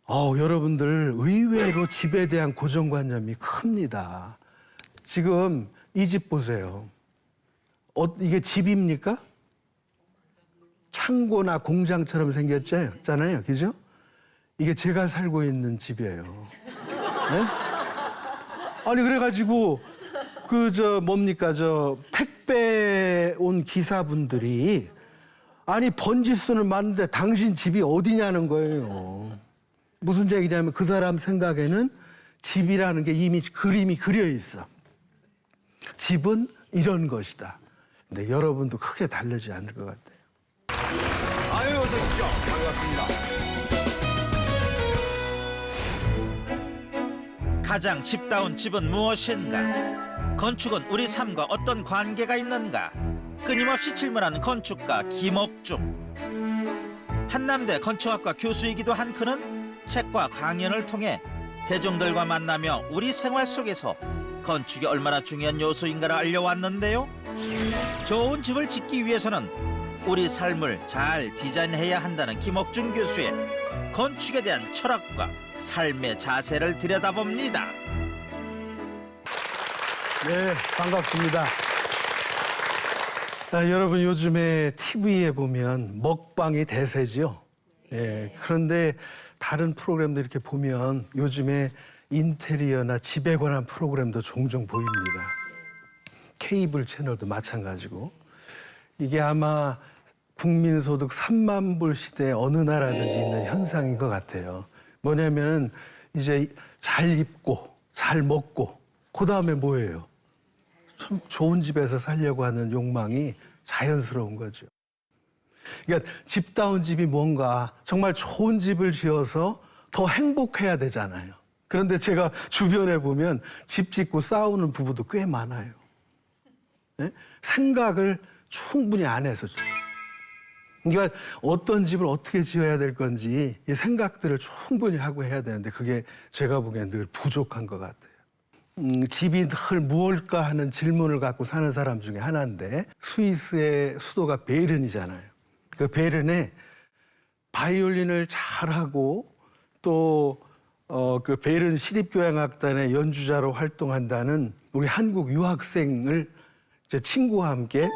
여러분들 의외로 집에 대한 고정관념이 큽니다. 지금 이 집 보세요. 이게 집입니까? 창고나 공장처럼 생겼잖아요. 그죠? 이게 제가 살고 있는 집이에요. 네? 아니 그래가지고 택배 온 기사분들이 아니 번지수는 많은데 당신 집이 어디냐는 거예요. 무슨 얘기냐면 그 사람 생각에는 집이라는 게 이미 그림이 그려 있어. 집은 이런 것이다. 근데 여러분도 크게 다르지 않을 것 같아요. 아유, 어서 오십시오. 반갑습니다. 가장 집다운 집은 무엇인가? 건축은 우리 삶과 어떤 관계가 있는가? 끊임없이 질문하는 건축가 김옥중. 한남대 건축학과 교수이기도 한 그는 책과 강연을 통해 대중들과 만나며 우리 생활 속에서 건축이 얼마나 중요한 요소인가를 알려왔는데요. 좋은 집을 짓기 위해서는 우리 삶을 잘 디자인해야 한다는 김옥중 교수의 건축에 대한 철학과 삶의 자세를 들여다봅니다. 네, 반갑습니다. 여러분 요즘에 TV에 보면 먹방이 대세죠. 예, 그런데 다른 프로그램도 이렇게 보면 요즘에 인테리어나 집에 관한 프로그램도 종종 보입니다. 케이블 채널도 마찬가지고. 이게 아마 국민소득 3만 불 시대에 어느 나라든지 있는 현상인 것 같아요. 뭐냐면은 이제 잘 입고 잘 먹고 그다음에 뭐예요? 참 좋은 집에서 살려고 하는 욕망이 자연스러운 거죠. 그러니까 집다운 집이 뭔가 정말 좋은 집을 지어서 더 행복해야 되잖아요. 그런데 제가 주변에 보면 집 짓고 싸우는 부부도 꽤 많아요. 네? 생각을 충분히 안 해서. 그러니까 어떤 집을 어떻게 지어야 될 건지 이 생각들을 충분히 하고 해야 되는데 그게 제가 보기엔 늘 부족한 것 같아요. 집이 늘 무엇일까 하는 질문을 갖고 사는 사람 중에 하나인데 스위스의 수도가 베른이잖아요. 그 베른에 바이올린을 잘하고 또 그 베른 시립교향악단의 연주자로 활동한다는 우리 한국 유학생을 제 친구와 함께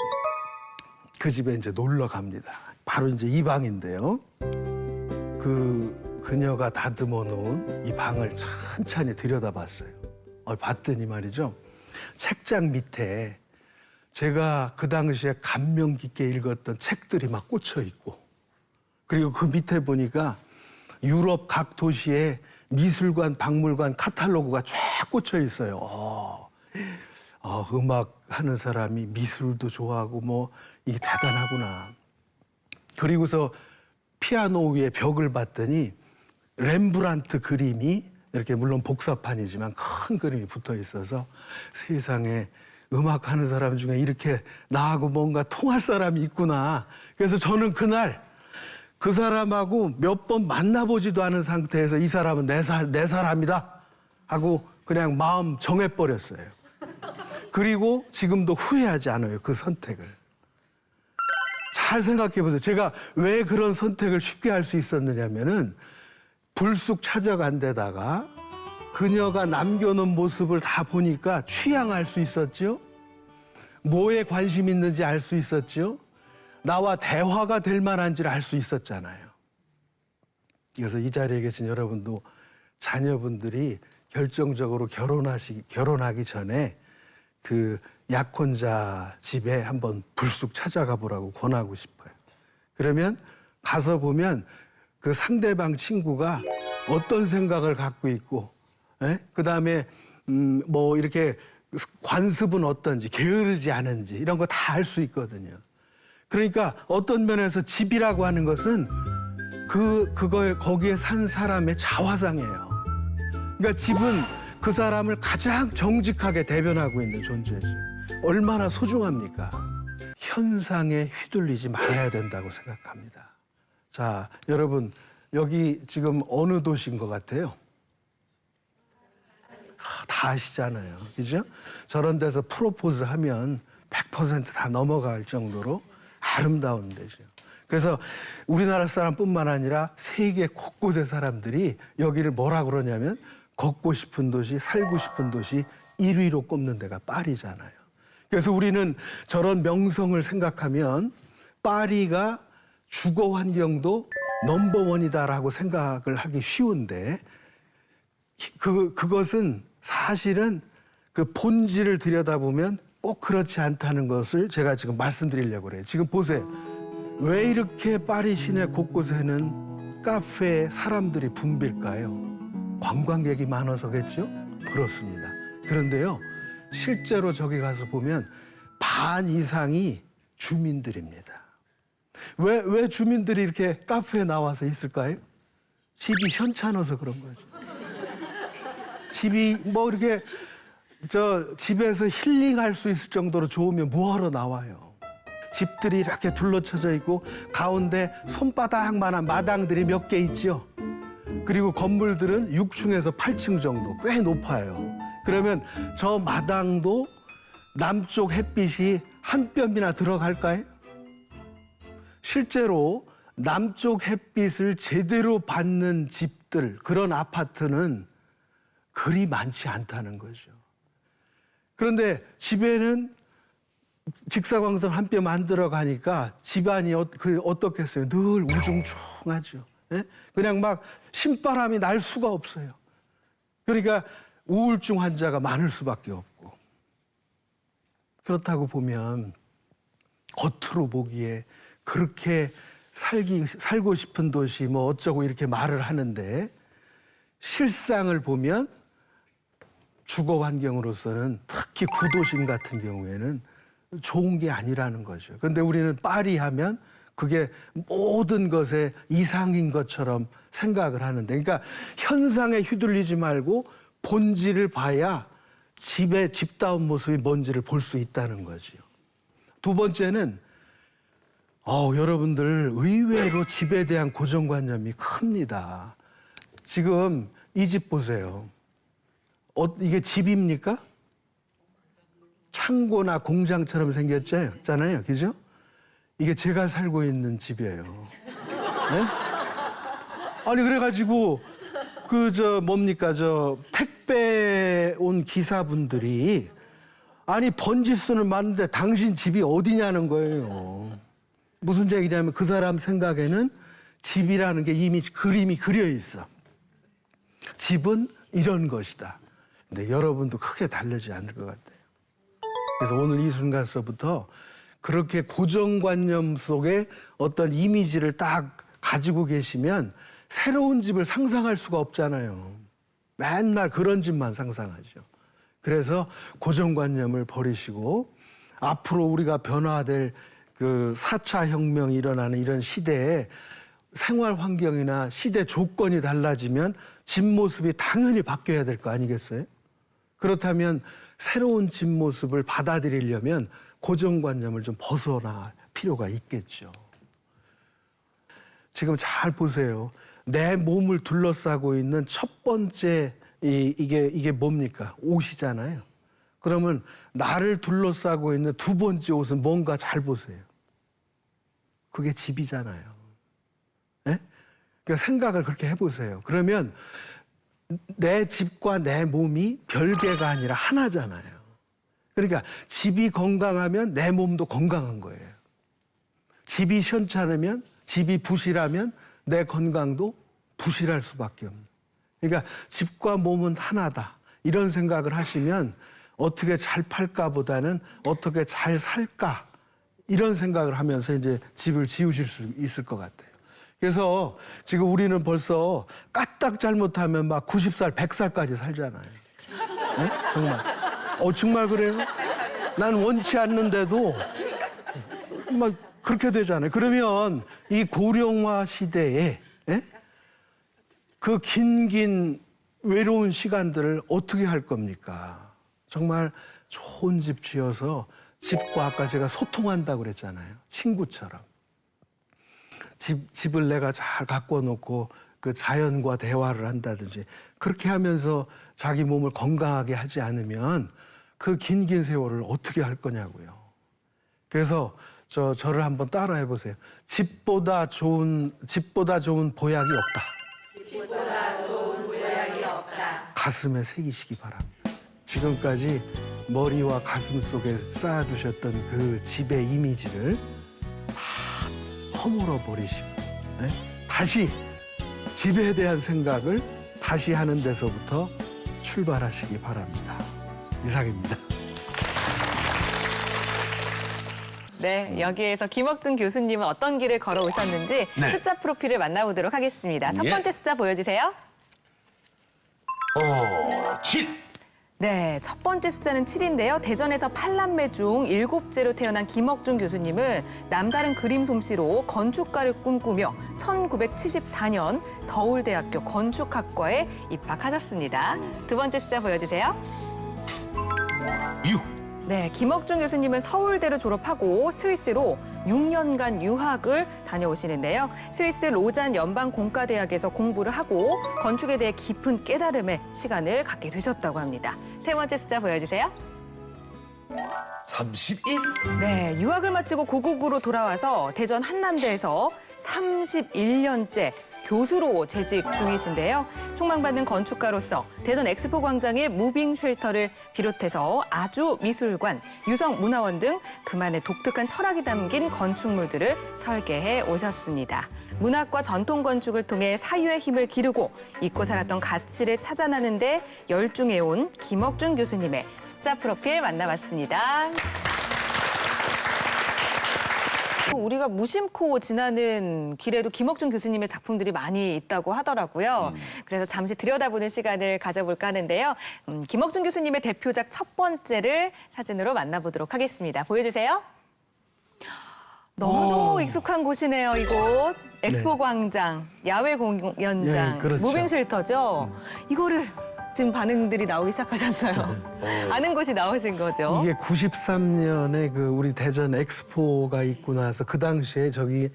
그 집에 이제 놀러 갑니다. 바로 이제 이 방인데요. 그녀가 다듬어 놓은 이 방을 천천히 들여다봤어요. 봤더니 말이죠. 책장 밑에 제가 그 당시에 감명 깊게 읽었던 책들이 막 꽂혀 있고 그리고 그 밑에 보니까 유럽 각 도시의 미술관, 박물관 카탈로그가 쫙 꽂혀 있어요. 음악 하는 사람이 미술도 좋아하고 뭐 이게 대단하구나. 그리고서 피아노 위에 벽을 봤더니 렘브란트 그림이 이렇게 물론 복사판이지만 큰 그림이 붙어 있어서 세상에 음악하는 사람 중에 이렇게 나하고 뭔가 통할 사람이 있구나. 그래서 저는 그날 그 사람하고 몇 번 만나보지도 않은 상태에서 이 사람은 내 사람이다 하고 그냥 마음 정해버렸어요. 그리고 지금도 후회하지 않아요. 그 선택을. 잘 생각해 보세요. 제가 왜 그런 선택을 쉽게 할 수 있었느냐면은 불쑥 찾아간 데다가 그녀가 남겨놓은 모습을 다 보니까 취향할 수 있었죠. 뭐에 관심 있는지 알 수 있었죠. 나와 대화가 될 만한지를 알 수 있었잖아요. 그래서 이 자리에 계신 여러분도 자녀분들이 결정적으로 결혼하기 전에 그 약혼자 집에 한번 불쑥 찾아가 보라고 권하고 싶어요. 그러면 가서 보면 그 상대방 친구가 어떤 생각을 갖고 있고, 그다음에 뭐 이렇게 관습은 어떤지, 게으르지 않은지 이런 거 다 알 수 있거든요. 그러니까 어떤 면에서 집이라고 하는 것은 거기에 산 사람의 자화상이에요. 그러니까 집은 그 사람을 가장 정직하게 대변하고 있는 존재지. 얼마나 소중합니까? 현상에 휘둘리지 말아야 된다고 생각합니다. 자, 여러분 여기 지금 어느 도시인 것 같아요? 다 아시잖아요. 그죠? 저런 데서 프로포즈 하면 100% 다 넘어갈 정도로 아름다운 데죠. 그래서 우리나라 사람뿐만 아니라 세계 곳곳의 사람들이 여기를 뭐라 그러냐면 걷고 싶은 도시, 살고 싶은 도시 1위로 꼽는 데가 파리잖아요. 그래서 우리는 저런 명성을 생각하면 파리가 주거 환경도 넘버원이다라고 생각을 하기 쉬운데 그것은 사실은 그 본질을 들여다보면 꼭 그렇지 않다는 것을 제가 지금 말씀드리려고 그래요. 지금 보세요. 왜 이렇게 파리 시내 곳곳에는 카페에 사람들이 붐빌까요? 관광객이 많아서겠죠? 그렇습니다. 그런데요, 실제로 저기 가서 보면 반 이상이 주민들입니다. 왜 주민들이 이렇게 카페에 나와서 있을까요? 집이 현찮아서 그런 거죠. 집이 뭐 이렇게 집에서 힐링할 수 있을 정도로 좋으면 뭐하러 나와요? 집들이 이렇게 둘러쳐져 있고 가운데 손바닥만한 마당들이 몇 개 있죠. 그리고 건물들은 6층에서 8층 정도 꽤 높아요. 그러면 저 마당도 남쪽 햇빛이 한 뼘이나 들어갈까요? 실제로 남쪽 햇빛을 제대로 받는 집들, 그런 아파트는 그리 많지 않다는 거죠. 그런데 집에는 직사광선 한 뼘 안 들어가니까 집안이 어떻겠어요? 늘 우중충하죠. 예? 그냥 막 신바람이 날 수가 없어요. 그러니까 우울증 환자가 많을 수밖에 없고. 그렇다고 보면 겉으로 보기에 그렇게 살고 싶은 도시 뭐 어쩌고 이렇게 말을 하는데 실상을 보면 주거 환경으로서는 특히 구도심 같은 경우에는 좋은 게 아니라는 거죠. 그런데 우리는 파리 하면 그게 모든 것의 이상인 것처럼 생각을 하는데, 그러니까 현상에 휘둘리지 말고 본질을 봐야 집의 집다운 모습이 뭔지를 볼 수 있다는 거죠. 두 번째는 여러분들 의외로 집에 대한 고정관념이 크니다. 지금 이 집 보세요. 이게 집입니까? 창고나 공장처럼 생겼잖아요. 그죠? 이게 제가 살고 있는 집이에요. 네? 아니, 그래가지고, 택배 온 기사분들이, 아니, 번지수는 많은데 당신 집이 어디냐는 거예요. 무슨 얘기냐면 그 사람 생각에는 집이라는 게 이미 그림이 그려 있어. 집은 이런 것이다. 근데 여러분도 크게 다르지 않을 것 같아요. 그래서 오늘 이 순간서부터 그렇게 고정관념 속에 어떤 이미지를 딱 가지고 계시면 새로운 집을 상상할 수가 없잖아요. 맨날 그런 집만 상상하죠. 그래서 고정관념을 버리시고 앞으로 우리가 변화될 그 4차 혁명이 일어나는 이런 시대에 생활 환경이나 시대 조건이 달라지면 집 모습이 당연히 바뀌어야 될 거 아니겠어요? 그렇다면 새로운 집 모습을 받아들이려면 고정관념을 좀 벗어날 필요가 있겠죠. 지금 잘 보세요. 내 몸을 둘러싸고 있는 첫 번째 이게 뭡니까? 옷이잖아요. 그러면 나를 둘러싸고 있는 두 번째 옷은 뭔가 잘 보세요. 그게 집이잖아요. 네? 그러니까 생각을 그렇게 해보세요. 그러면 내 집과 내 몸이 별개가 아니라 하나잖아요. 그러니까 집이 건강하면 내 몸도 건강한 거예요. 집이 현찮으면, 집이 부실하면 내 건강도 부실할 수밖에 없는. 그러니까 집과 몸은 하나다. 이런 생각을 하시면 어떻게 잘 팔까 보다는 어떻게 잘 살까 이런 생각을 하면서 이제 집을 지으실 수 있을 것 같아요. 그래서 지금 우리는 벌써 까딱 잘못하면 막 90살, 100살까지 살잖아요. 네? 정말. 정말 그래요? 난 원치 않는데도 막 그렇게 되잖아요. 그러면 이 고령화 시대에 그 긴 외로운 시간들을 어떻게 할 겁니까? 정말 좋은 집 지어서 집과 아까 제가 소통한다고 그랬잖아요. 친구처럼. 집을 내가 잘 가꿔 놓고 그 자연과 대화를 한다든지 그렇게 하면서 자기 몸을 건강하게 하지 않으면 그 긴 세월을 어떻게 할 거냐고요. 그래서 저를 한번 따라해 보세요. 집보다 좋은 보약이 없다. 집보다 좋은 보약이 없다. 가슴에 새기시기 바랍니다. 지금까지 머리와 가슴 속에 쌓아두셨던 그 집의 이미지를 다 허물어 버리시고, 네? 다시 집에 대한 생각을 다시 하는 데서부터 출발하시기 바랍니다. 이상입니다. 네, 여기에서 김억준 교수님은 어떤 길을 걸어오셨는지 네. 숫자 프로필을 만나보도록 하겠습니다. 첫 예. 번째 숫자 보여주세요. 7. 네, 첫 번째 숫자는 7인데요. 대전에서 8남매 중 7째로 태어난 김억준 교수님은 남다른 그림 솜씨로 건축가를 꿈꾸며 1974년 서울대학교 건축학과에 입학하셨습니다. 두 번째 숫자 보여주세요. 6. 네, 김억준 교수님은 서울대를 졸업하고 스위스로 6년간 유학을 다녀오시는데요. 스위스 로잔 연방공과대학에서 공부를 하고 건축에 대해 깊은 깨달음의 시간을 갖게 되셨다고 합니다. 세 번째 숫자 보여주세요. 31. 네, 유학을 마치고 고국으로 돌아와서 대전 한남대에서 31년째 교수로 재직 중이신데요. 촉망받는 건축가로서 대전 엑스포 광장의 무빙 쉘터를 비롯해서 아주 미술관, 유성문화원 등 그만의 독특한 철학이 담긴 건축물들을 설계해 오셨습니다. 문학과 전통 건축을 통해 사유의 힘을 기르고 잊고 살았던 가치를 찾아나는 데 열중해온 김억준 교수님의 숫자 프로필 만나봤습니다. 우리가 무심코 지나는 길에도 김억준 교수님의 작품들이 많이 있다고 하더라고요. 그래서 잠시 들여다보는 시간을 가져볼까 하는데요. 김억준 교수님의 대표작 첫 번째를 사진으로 만나보도록 하겠습니다. 보여주세요. 너무너무 익숙한 곳이네요, 이곳. 엑스포 광장, 야외 공연장, 예, 그렇죠. 무빙 쉘터죠. 이거를 지금 반응들이 나오기 시작하셨어요. 아는 곳이 나오신 거죠. 이게 93년에 그 우리 대전 엑스포가 있고 나서 그 당시에 저기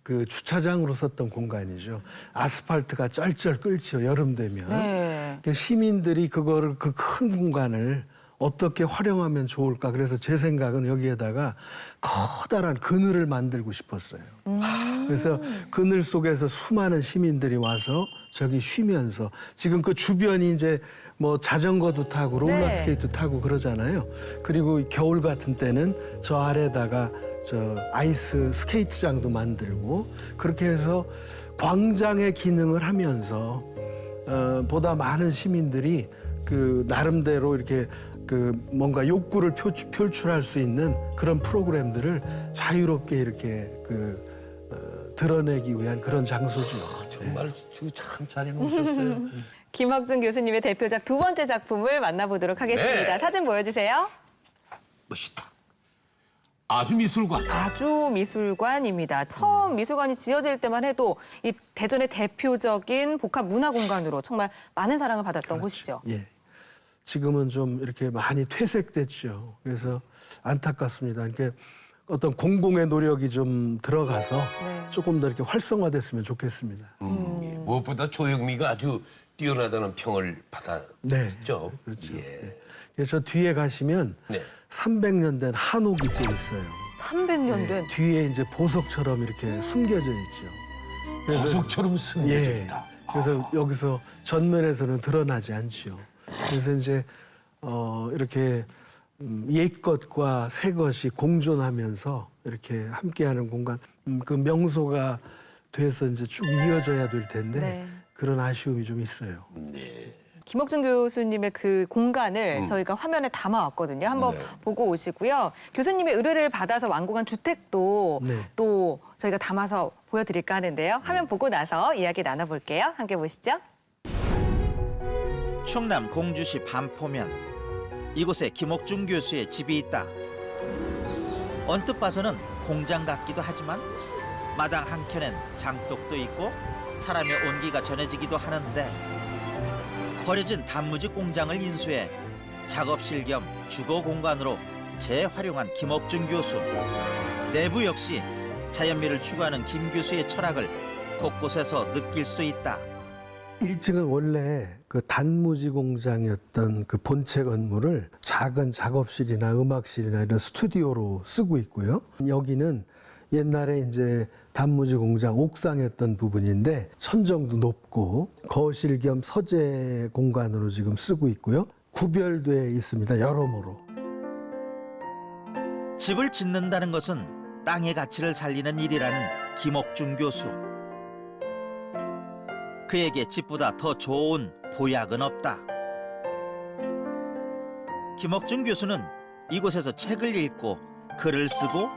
그 주차장으로 썼던 공간이죠. 아스팔트가 쩔쩔 끓죠, 여름 되면. 네. 그러니까 시민들이 그거를 그 큰 공간을 어떻게 활용하면 좋을까. 그래서 제 생각은 여기에다가 커다란 그늘을 만들고 싶었어요. 그래서 그늘 속에서 수많은 시민들이 와서 저기 쉬면서 지금 그 주변이 이제 뭐 자전거도 타고 롤러스케이트 타고 그러잖아요. 그리고 겨울 같은 때는 저 아래다가 저 아이스 스케이트장도 만들고 그렇게 해서 광장의 기능을 하면서 보다 많은 시민들이 그 나름대로 이렇게 그 뭔가 욕구를 표출할 수 있는 그런 프로그램들을 자유롭게 이렇게 드러내기 위한 그런 장소죠. 정말 참 잘 해놓으셨어요. 김억준 교수님의 대표작 두 번째 작품을 만나보도록 하겠습니다. 네. 사진 보여주세요. 멋있다. 아주 미술관. 아주 미술관입니다. 처음 미술관이 지어질 때만 해도 이 대전의 대표적인 복합 문화 공간으로 정말 많은 사랑을 받았던 곳이죠. 예. 지금은 좀 이렇게 많이 퇴색됐죠. 그래서 안타깝습니다. 그러니까 어떤 공공의 노력이 좀 들어가서 조금 더 이렇게 활성화됐으면 좋겠습니다. 무엇보다 조형미가 아주 뛰어나다는 평을 받았죠. 그렇죠. 예. 그래서 저 뒤에 가시면 네. 300년 된 한옥이 또 있어요. 300년 된. 뒤에 이제 보석처럼 이렇게 숨겨져 있죠. 그래서 보석처럼 숨겨져 예. 있다. 그래서 여기서 전면에서는 드러나지 않죠. 그래서 이제 이렇게 옛 것과 새 것이 공존하면서 이렇게 함께하는 공간, 그 명소가 돼서 이제 쭉 이어져야 될 텐데 네. 그런 아쉬움이 좀 있어요. 김억준 교수님의 그 공간을 저희가 화면에 담아왔거든요. 한번 네. 보고 오시고요. 교수님의 의뢰를 받아서 완공한 주택도 네. 또 저희가 담아서 보여드릴까 하는데요. 화면 보고 나서 이야기 나눠볼게요. 함께 보시죠. 충남 공주시 반포면 이곳에 김억준 교수의 집이 있다. 언뜻 봐서는 공장 같기도 하지만 마당 한켠엔 장독도 있고 사람의 온기가 전해지기도 하는데 버려진 단무지 공장을 인수해 작업실 겸 주거 공간으로 재활용한 김억준 교수. 내부 역시 자연미를 추구하는 김 교수의 철학을 곳곳에서 느낄 수 있다. 1층은 원래 그 단무지 공장이었던 그 본체 건물을 작은 작업실이나 음악실이나 이런 스튜디오로 쓰고 있고요. 여기는 옛날에 이제 단무지 공장 옥상이었던 부분인데 천정도 높고 거실 겸 서재 공간으로 지금 쓰고 있고요. 구별돼 있습니다. 여러모로. 집을 짓는다는 것은 땅의 가치를 살리는 일이라는 김옥중 교수. 그에게 집보다 더 좋은 보약은 없다. 김옥중 교수는 이곳에서 책을 읽고 글을 쓰고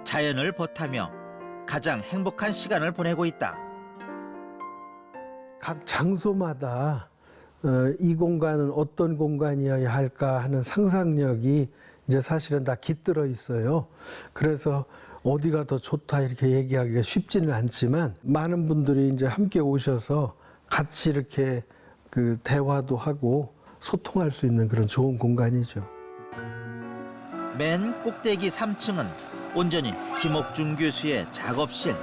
자연을 보타며 가장 행복한 시간을 보내고 있다. 각 장소마다 이 공간은 어떤 공간이어야 할까 하는 상상력이 이제 사실은 다 깃들어 있어요. 그래서 어디가 더 좋다 이렇게 얘기하기가 쉽지는 않지만 많은 분들이 이제 함께 오셔서 같이 이렇게 그 대화도 하고 소통할 수 있는 그런 좋은 공간이죠. 맨 꼭대기 3층은 온전히 김옥중 교수의 작업실.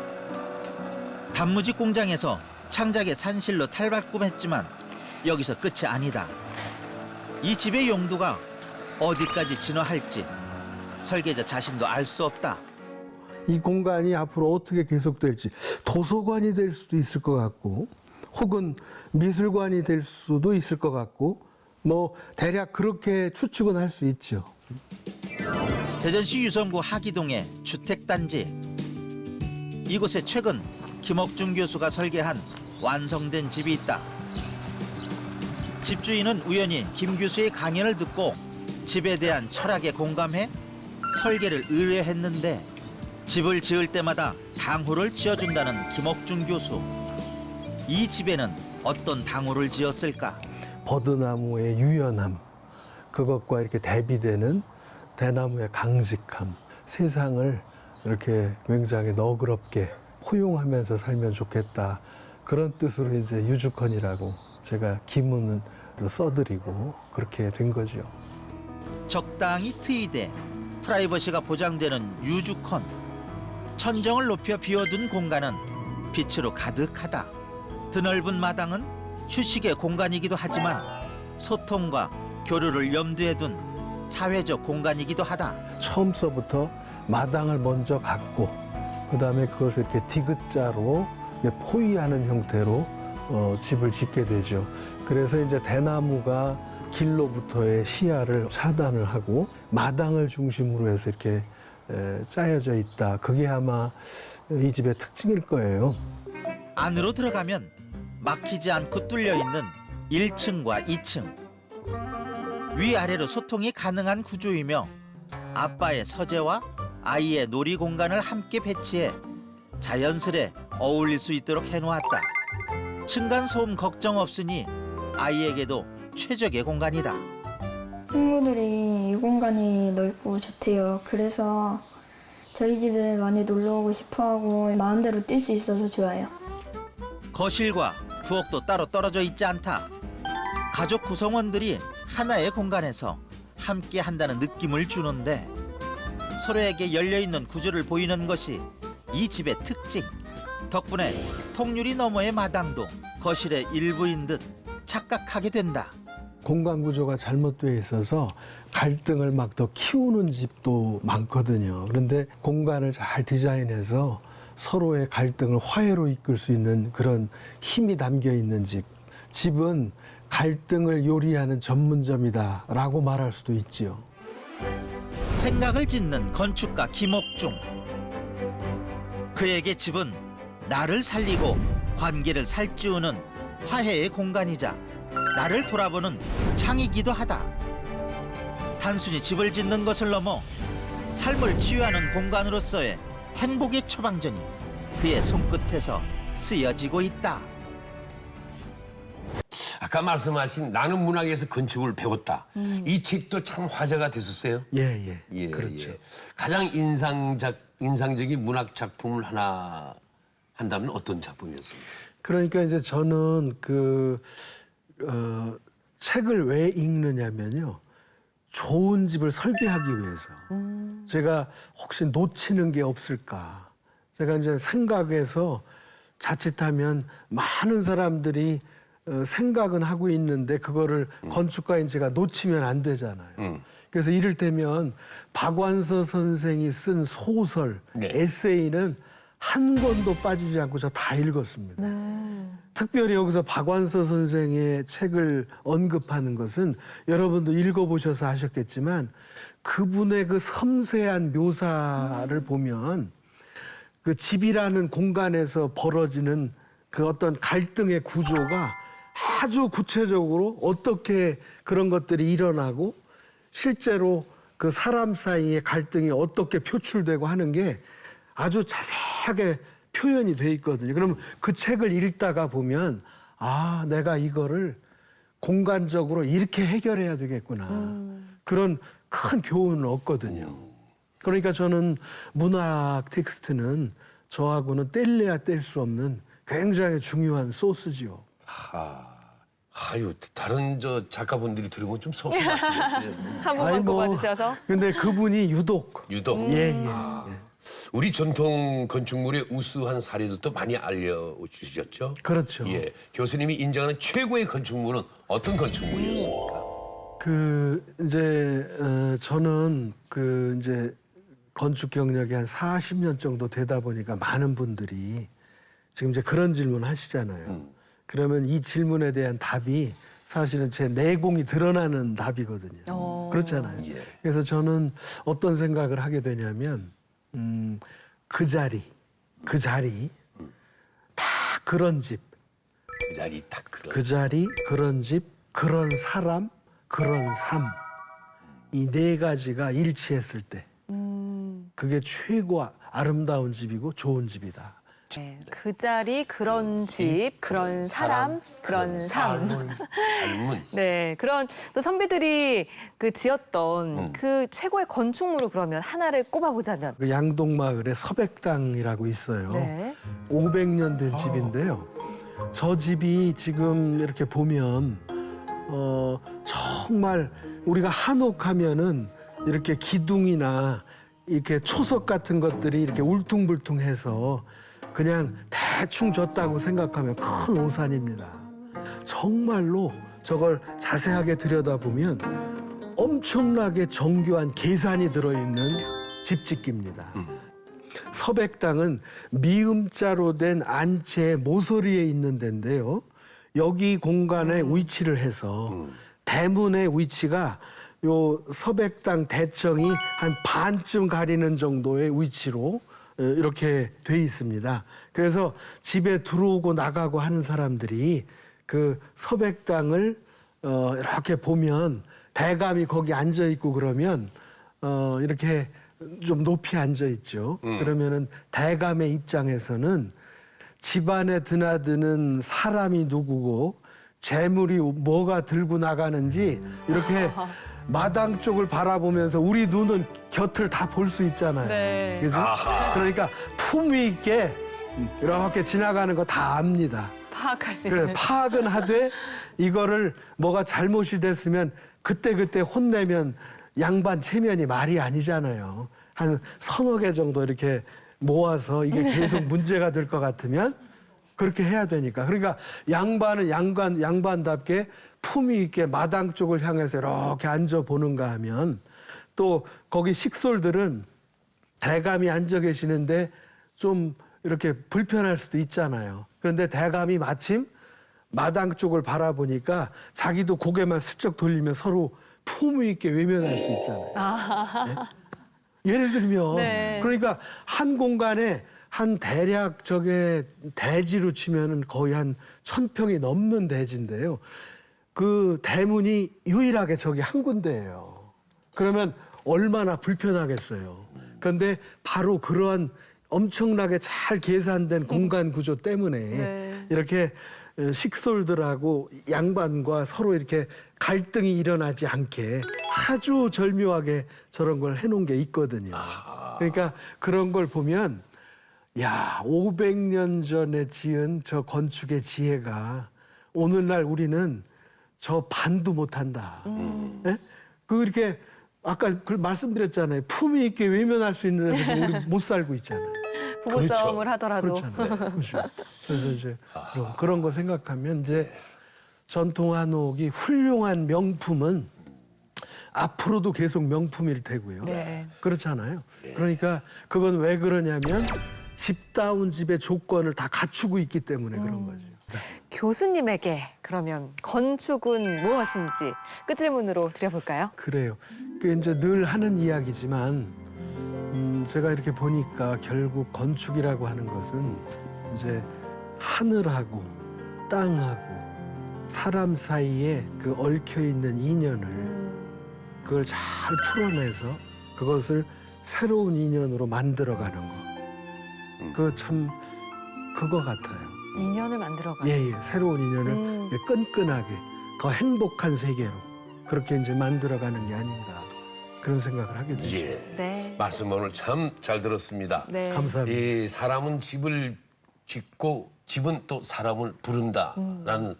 단무지 공장에서 창작의 산실로 탈바꿈했지만 여기서 끝이 아니다. 이 집의 용도가 어디까지 진화할지 설계자 자신도 알 수 없다. 이 공간이 앞으로 어떻게 계속될지 도서관이 될 수도 있을 것 같고 혹은 미술관이 될 수도 있을 것 같고 뭐 대략 그렇게 추측은 할 수 있죠. 대전시 유성구 하기동의 주택단지. 이곳에 최근 김옥중 교수가 설계한 완성된 집이 있다. 집주인은 우연히 김 교수의 강연을 듣고 집에 대한 철학에 공감해 설계를 의뢰했는데 집을 지을 때마다 당호를 지어준다는 김옥중 교수. 이 집에는 어떤 당호를 지었을까? 버드나무의 유연함, 그것과 이렇게 대비되는 대나무의 강직함, 세상을 이렇게 굉장히 너그럽게 포용하면서 살면 좋겠다. 그런 뜻으로 이제 유주컨이라고 제가 기문을 써드리고 그렇게 된 거죠. 적당히 트이되 프라이버시가 보장되는 유주컨. 천정을 높여 비워둔 공간은 빛으로 가득하다. 드넓은 마당은 휴식의 공간이기도 하지만 소통과 교류를 염두에 둔 사회적 공간이기도 하다. 처음서부터 마당을 먼저 갖고 그다음에 그것을 이렇게 디귿자로 포위하는 형태로 집을 짓게 되죠. 그래서 이제 대나무가 길로부터의 시야를 차단을 하고 마당을 중심으로 해서 이렇게 짜여져 있다. 그게 아마 이 집의 특징일 거예요. 안으로 들어가면 막히지 않고 뚫려 있는 1층과 2층. 위아래로 소통이 가능한 구조이며 아빠의 서재와 아이의 놀이 공간을 함께 배치해 자연스레 어울릴 수 있도록 해놓았다. 층간소음 걱정 없으니 아이에게도 최적의 공간이다. 친구들이 이 공간이 넓고 좋대요. 그래서 저희 집에 많이 놀러 오고 싶어하고 마음대로 뛸 수 있어서 좋아요. 거실과 부엌도 따로 떨어져 있지 않다. 가족 구성원들이 하나의 공간에서 함께 한다는 느낌을 주는데 서로에게 열려있는 구조를 보이는 것이 이 집의 특징. 덕분에 통유리 너머의 마당도 거실의 일부인 듯 착각하게 된다. 공간 구조가 잘못되어 있어서 갈등을 막 더 키우는 집도 많거든요. 그런데 공간을 잘 디자인해서 서로의 갈등을 화해로 이끌 수 있는 그런 힘이 담겨 있는 집. 집은 갈등을 요리하는 전문점이다라고 말할 수도 있지요. 생각을 짓는 건축가 김옥중. 그에게 집은 나를 살리고 관계를 살찌우는 화해의 공간이자 나를 돌아보는 창이기도 하다. 단순히 집을 짓는 것을 넘어 삶을 치유하는 공간으로서의 행복의 처방전이 그의 손끝에서 쓰여지고 있다. 아까 말씀하신 나는 문학에서 건축을 배웠다. 이 책도 참 화제가 됐었어요. 예. 예, 그렇죠. 예. 가장 인상적인 문학 작품을 하나 한다면 어떤 작품이었습니까? 그러니까 이제 저는 책을 왜 읽느냐면요. 좋은 집을 설계하기 위해서. 제가 혹시 놓치는 게 없을까. 제가 이제 생각해서 자칫하면 많은 사람들이 생각은 하고 있는데 그거를 건축가인 제가 놓치면 안 되잖아요. 그래서 이를테면 박완서 선생이 쓴 소설, 네. 에세이는 한 권도 빠지지 않고 저 다 읽었습니다. 특별히 여기서 박완서 선생의 책을 언급하는 것은 여러분도 읽어보셔서 아셨겠지만 그분의 그 섬세한 묘사를 보면 그 집이라는 공간에서 벌어지는 그 어떤 갈등의 구조가 아주 구체적으로 어떻게 그런 것들이 일어나고 실제로 그 사람 사이의 갈등이 어떻게 표출되고 하는 게 아주 자세하게 표현이 돼 있거든요. 그러면 그 책을 읽다가 보면 아, 내가 이거를 공간적으로 이렇게 해결해야 되겠구나. 그런 큰 교훈을 얻거든요. 그러니까 저는 문학 텍스트는 저하고는 뗄래야 뗄 수 없는 굉장히 중요한 소스지요. 아유, 다른 저 작가분들이 들으면 좀 섭섭하시겠어요. 한 번만 꼽아주셔서. 근데 그분이 유독 유독. 예. 우리 전통 건축물의 우수한 사례들도 많이 알려주셨죠? 그렇죠. 예, 교수님이 인정하는 최고의 건축물은 어떤 건축물이었습니까? 저는 이제 건축 경력이 한 40년 정도 되다 보니까 많은 분들이 지금 이제 그런 질문 하시잖아요. 그러면 이 질문에 대한 답이 사실은 제 내공이 드러나는 답이거든요. 그렇잖아요. 예. 그래서 저는 어떤 생각을 하게 되냐면 그 자리 다 그런 집, 그 자리 딱 그런. 그 자리, 그런 집, 그런 사람, 그런 삶. 이 네 가지가 일치했을 때 그게 최고 아름다운 집이고 좋은 집이다. 네, 그 자리, 그런 집, 그런 사람, 그런 삶. 삶은 네, 그런 또 선배들이 그 지었던 그 최고의 건축물을 그러면 하나를 꼽아보자면. 그 양동마을에 서백당이라고 있어요. 네. 500년 된 집인데요. 저 집이 지금 이렇게 보면 정말 우리가 한옥하면은 이렇게 기둥이나 이렇게 초석 같은 것들이 이렇게 울퉁불퉁해서 그냥 대충 졌다고 생각하면 큰 오산입니다. 정말로 저걸 자세하게 들여다보면 엄청나게 정교한 계산이 들어있는 집짓기입니다. 서백당은 미음자로 된 안채의 모서리에 있는 데인데요. 여기 공간에 위치를 해서 대문의 위치가 요 서백당 대청이 한 반쯤 가리는 정도의 위치로 이렇게 돼 있습니다. 그래서 집에 들어오고 나가고 하는 사람들이 그 서백당을 이렇게 보면 대감이 거기 앉아 있고 그러면 이렇게 좀 높이 앉아 있죠. 그러면은 대감의 입장에서는 집안에 드나드는 사람이 누구고 재물이 뭐가 들고 나가는지 이렇게 마당 쪽을 바라보면서 우리 눈은 곁을 다 볼 수 있잖아요. 네. 그죠? 그러니까 품위 있게 이렇게 지나가는 거 다 압니다. 파악할 수 그래, 있는. 파악은 하되 이거를 뭐가 잘못이 됐으면 그때그때 혼내면 양반 체면이 말이 아니잖아요. 한 서너 개 정도 이렇게 모아서 이게 계속 문제가 될 것 같으면 그렇게 해야 되니까. 그러니까 양반은 양반답게 품위 있게 마당 쪽을 향해서 이렇게 앉아보는가 하면 또 거기 식솔들은 대감이 앉아 계시는데 좀 이렇게 불편할 수도 있잖아요. 그런데 대감이 마침 마당 쪽을 바라보니까 자기도 고개만 슬쩍 돌리면 서로 품위 있게 외면할 수 있잖아요. 네? 예를 들면 네. 그러니까 한 공간에 한 대략 저게 대지로 치면은 거의 한 1000평이 넘는 대지인데요. 그 대문이 유일하게 저기 한 군데예요. 그러면 얼마나 불편하겠어요. 그런데 바로 그러한 엄청나게 잘 계산된 공간 구조 때문에 네. 이렇게 식솔들하고 양반과 서로 이렇게 갈등이 일어나지 않게 아주 절묘하게 저런 걸 해놓은 게 있거든요. 그러니까 그런 걸 보면 야, 500년 전에 지은 저 건축의 지혜가 오늘날 우리는 저 반도 못한다. 예? 그 이렇게 아까 그 말씀드렸잖아요. 품위 있게 외면할 수 있는 데서 우리 못 살고 있잖아요. 부부싸움을 하더라도. 그렇잖아요. 그렇죠. 그래서 이제 그런 거 생각하면 이제 전통 한옥이 훌륭한 명품은 앞으로도 계속 명품일 테고요. 네. 그렇잖아요. 그러니까 그건 왜 그러냐면 집다운 집의 조건을 다 갖추고 있기 때문에 그런 거죠. 교수님에게 그러면 건축은 무엇인지 끝질문으로 드려볼까요? 그래요. 그 이제 늘 하는 이야기지만 제가 이렇게 보니까 결국 건축이라고 하는 것은 이제 하늘하고 땅하고 사람 사이에 그 얽혀 있는 인연을 그걸 잘 풀어내서 그것을 새로운 인연으로 만들어가는 거. 그 참 그거 같아요. 인연을 만들어가는. 예, 예. 새로운 인연을 끈끈하게 더 행복한 세계로 그렇게 이제 만들어가는 게 아닌가 그런 생각을 하게 되죠. 예. 네. 말씀 오늘 참 잘 들었습니다. 네. 감사합니다. 이 사람은 집을 짓고 집은 또 사람을 부른다라는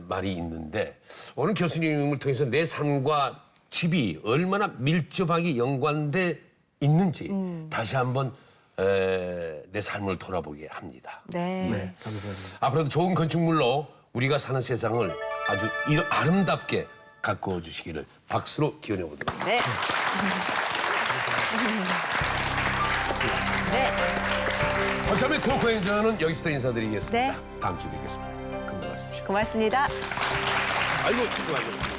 말이 있는데 오늘 교수님을 통해서 내 삶과 집이 얼마나 밀접하게 연관돼 있는지 다시 한번 내 삶을 돌아보게 합니다. 네. 네, 감사합니다. 앞으로도 좋은 건축물로 우리가 사는 세상을 아주 아름답게 가꾸어 주시기를 박수로 기원해 보도록 하겠습니다. 네. 네. 어차피 토크 행전은 여기서 인사드리겠습니다. 네. 다음 주에 뵙겠습니다. 건강하십시오. 고맙습니다. 아이고 수고하셨습니다.